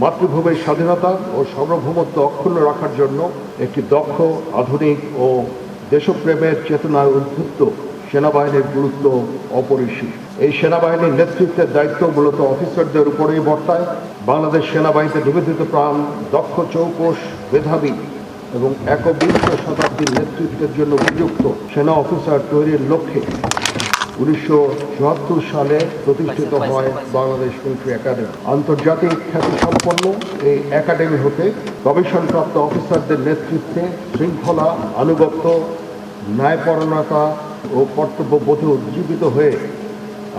মাতৃভূমির স্বাধীনতা ও সার্বভৌমত্ব অক্ষুণ্ণ রাখার জন্য একটি দক্ষ, আধুনিক ও দেশপ্রেমের চেতনায় উদ্বুদ্ধ সেনাবাহিনীর গুরুত্ব অপরিসীম। এই সেনাবাহিনীর নেতৃত্বের দায়িত্ব মূলত অফিসারদের উপরেই বর্তায়। বাংলাদেশ সেনাবাহিনীতে নিবেদিত প্রাণ, দক্ষ চৌকস, মেধাবী এবং একবিংশ শতাব্দীর নেতৃত্বের জন্য উপযুক্ত সেনা অফিসার তৈরির লক্ষ্যে 1974 সালে প্রতিষ্ঠিত হয় বাংলাদেশ মিলিটারি একাডেমি। আন্তর্জাতিক খ্যাতিসম্পন্ন এই একাডেমি হতে কমিশনপ্রাপ্ত অফিসারদের নেতৃত্বে শৃঙ্খলা, আনুগত্য, ন্যায়পরায়ণতা ও কর্তব্যবোধে উজ্জীবিত হয়ে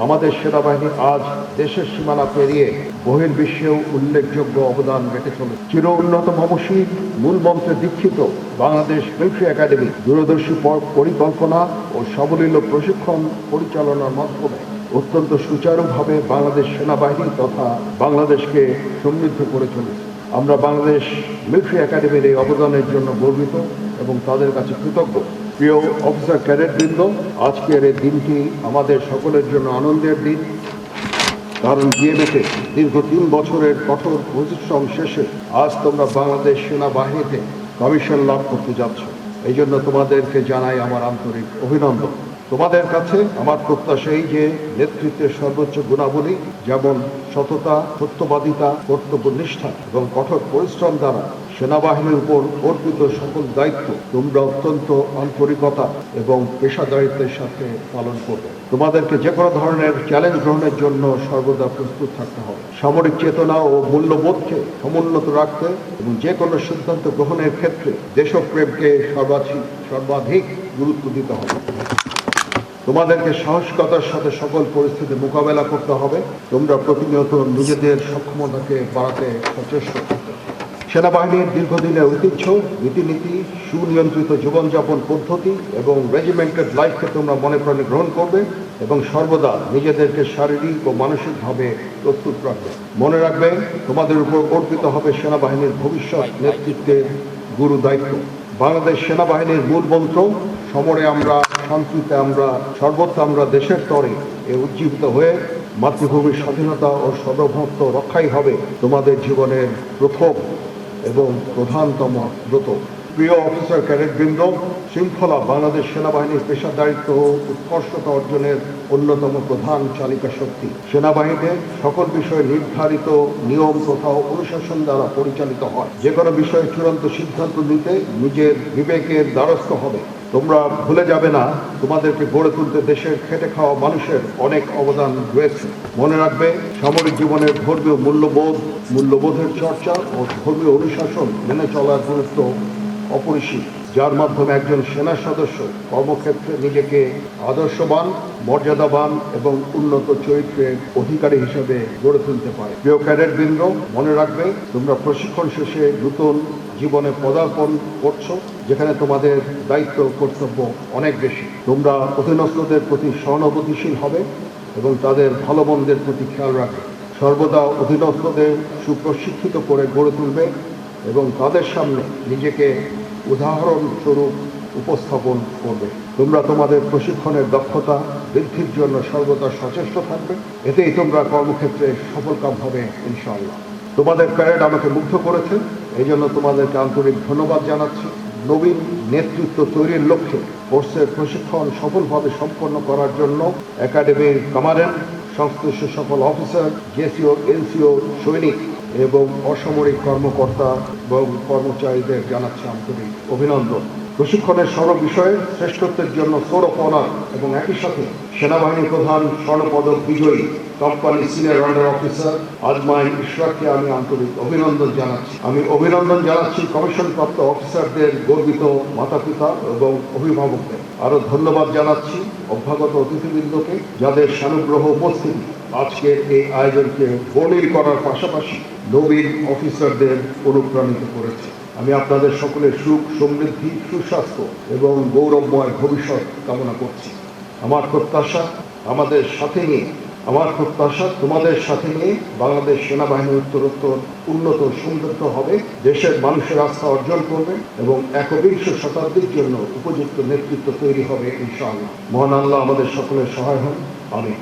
আমাদের সেনাবাহিনী আজ দেশের সীমানা পেরিয়ে বহির্বিশ্বেও উল্লেখযোগ্য অবদান রেখে চলেছে। চির উন্নত মমশীল মূল মন্ত্রে দীক্ষিত বাংলাদেশ মিলিটারি একাডেমি দূরদর্শী পরিকল্পনা ও সাবলীল প্রশিক্ষণ পরিচালনার মাধ্যমে অত্যন্ত সুচারুভাবে বাংলাদেশ সেনাবাহিনী তথা বাংলাদেশকে সমৃদ্ধ করে চলেছে। আমরা বাংলাদেশ মিলিটারি একাডেমির এই অবদানের জন্য গর্বিত এবং তাদের কাছে কৃতজ্ঞ। প্রিয় অফিসার ক্যাডেটবৃন্দ, আজকের এই দিনটি আমাদের সকলের জন্য আনন্দের দিন, কারণ বিএমএতে দীর্ঘ 3 বছরের কঠোর পরিশ্রম শেষে আজ তোমরা বাংলাদেশ সেনাবাহিনীতে কমিশন লাভ করতে যাচ্ছ। এই জন্য তোমাদেরকে জানাই আমার আন্তরিক অভিনন্দন। তোমাদের কাছে আমার প্রত্যাশা এই যে নেতৃত্বের সর্বোচ্চ গুণাবলী যেমন সততা, সত্যবাদিতা, কর্তব্যনিষ্ঠা এবং কঠোর পরিশ্রম দ্বারা সেনাবাহিনীর উপর অর্পিত সকল দায়িত্ব তোমরা অত্যন্ত আন্তরিকতা এবং পেশাদারিত্বের সাথে পালন করবে। তোমাদেরকে যে কোনো ধরনের চ্যালেঞ্জ গ্রহণের জন্য সর্বদা প্রস্তুত থাকতে হবে। সামরিক চেতনা ও মূল্যবোধকে সমুন্নত রাখতে এবং যে কোনো সিদ্ধান্ত গ্রহণের ক্ষেত্রে দেশপ্রেমকে সর্বাধিক গুরুত্ব দিতে হবে। তোমাদেরকে সাহসিকতার সাথে সকল পরিস্থিতি মোকাবেলা করতে হবে। তোমরা প্রতিনিয়ত নিজেদের সক্ষমতাকে বাড়াতে সচেষ্ট। সেনাবাহিনীর দীর্ঘদিনের ঐতিহ্য, রীতিনীতি, সুনিয়ন্ত্রিত জীবনযাপন পদ্ধতি এবং রেজিমেন্টেড লাইফকে তোমরা মনে প্রাণে গ্রহণ করবে এবং সর্বদা নিজেদেরকে শারীরিক ও মানসিকভাবে প্রস্তুত রাখবে। মনে রাখবে, তোমাদের উপর অর্পিত হবে সেনাবাহিনীর ভবিষ্যৎ নেতৃত্বের গুরু দায়িত্ব। বাংলাদেশ সেনাবাহিনীর মূল মন্ত্র সমরে আমরা, শান্তিতে আমরা, সর্বত্র আমরা দেশের তরে উজ্জীবিত হয়ে মাতৃভূমির স্বাধীনতা ও সার্বভৌমত্ব রক্ষাই হবে তোমাদের জীবনের প্রথম এবং প্রধানতম ব্রত। প্রিয় অফিসার ক্যাডেটবৃন্দ, শৃঙ্খলা বাংলাদেশ সেনাবাহিনীর পেশাদারিত্ব ও উৎকর্ষতা অর্জনের অন্যতম প্রধান চালিকা শক্তি। সেনাবাহিনীতে সকল বিষয়ে নির্ধারিত নিয়ম তথা অনুশাসন দ্বারা পরিচালিত হয়। যে কোনো বিষয়ে চূড়ান্ত সিদ্ধান্ত নিতে নিজের বিবেকের দ্বারস্থ হবে। তোমরা ভুলে যাবে না, তোমাদেরকে গড়ে তুলতে দেশের খেটে খাওয়া মানুষের অনেক অবদান রয়েছে। মনে রাখবে, সামরিক জীবনের ধর্মীয় মূল্যবোধের চর্চা ও ধর্মীয় অনুশাসন মেনে চলার গুরুত্ব অপরিসীম, যার মাধ্যমে একজন সেনা সদস্য কর্মক্ষেত্রে নিজেকে আদর্শবান, মর্যাদাবান এবং উন্নত চরিত্রের অধিকারী হিসেবে গড়ে তুলতে পারে। প্রিয় ক্যাডেটবৃন্দ, মনে রাখবে, তোমরা প্রশিক্ষণ শেষে নতুন জীবনে পদার্পণ করছো, যেখানে তোমাদের দায়িত্ব কর্তব্য অনেক বেশি। তোমরা অধীনস্থদের প্রতি সহানুভূতিশীল হবে এবং তাদের ভালো মন্দের প্রতি খেয়াল রাখবে। সর্বদা অধীনস্থদের সুপ্রশিক্ষিত করে গড়ে তুলবে এবং তাদের সামনে নিজেকে উদাহরণস্বরূপ উপস্থাপন করবে। তোমরা তোমাদের প্রশিক্ষণের দক্ষতা বৃদ্ধির জন্য সর্বদা সচেষ্ট থাকবে। এতেই তোমরা কর্মক্ষেত্রে সফলকাম হবে ইনশাআল্লাহ। তোমাদের প্যারেড আমাকে মুগ্ধ করেছে, এই জন্য তোমাদেরকে আন্তরিক ধন্যবাদ জানাচ্ছি। নবীন নেতৃত্ব তৈরির লক্ষ্যে কোর্সের প্রশিক্ষণ সফলভাবে সম্পন্ন করার জন্য একাডেমির কমান্ড্যান্ট, সংশ্লিষ্ট সকল অফিসার, জেসিও, এনসিও, সৈনিক এবং অসামরিক কর্মকর্তা এবং কর্মচারীদের জানাচ্ছি আন্তরিক অভিনন্দন। প্রশিক্ষণের সর্ব বিষয়ে শ্রেষ্ঠত্বের জন্য সোর অফ অনার এবং একই সাথে সেনাবাহিনী প্রধান স্বর্ণপদক বিজয়ী কোম্পানি সিনিয়র আন্ডার অফিসার আজমাইন ইশরাককে আমি আন্তরিক অভিনন্দন জানাচ্ছি। আমি অভিনন্দন জানাচ্ছি কমিশনপ্রাপ্ত অফিসারদের, গর্বিত মাতা পিতা এবং অভিভাবকদের। আরও ধন্যবাদ জানাচ্ছি অভ্যাগত অতিথিবৃন্দকে, যাদের সানুগ্রহ উপস্থিতি আজকের এই আয়োজনকে বর্ণিল করার পাশাপাশি নবীন অফিসারদের অনুপ্রাণিত করেছে। আমি আপনাদের সকলের সুখ, সমৃদ্ধি, সুস্বাস্থ্য এবং গৌরবময় ভবিষ্যৎ কামনা করছি। আমার প্রত্যাশা তোমাদের সাথে নিয়ে বাংলাদেশ সেনাবাহিনী উত্তরোত্তর উন্নত, সমৃদ্ধ হবে, দেশের মানুষের আস্থা অর্জন করবে এবং একবিংশ শতাব্দীর জন্য উপযুক্ত নেতৃত্ব তৈরি হবে ইনশাআল্লাহ। মহান আল্লাহ আমাদের সকলের সহায় হন। আমিন।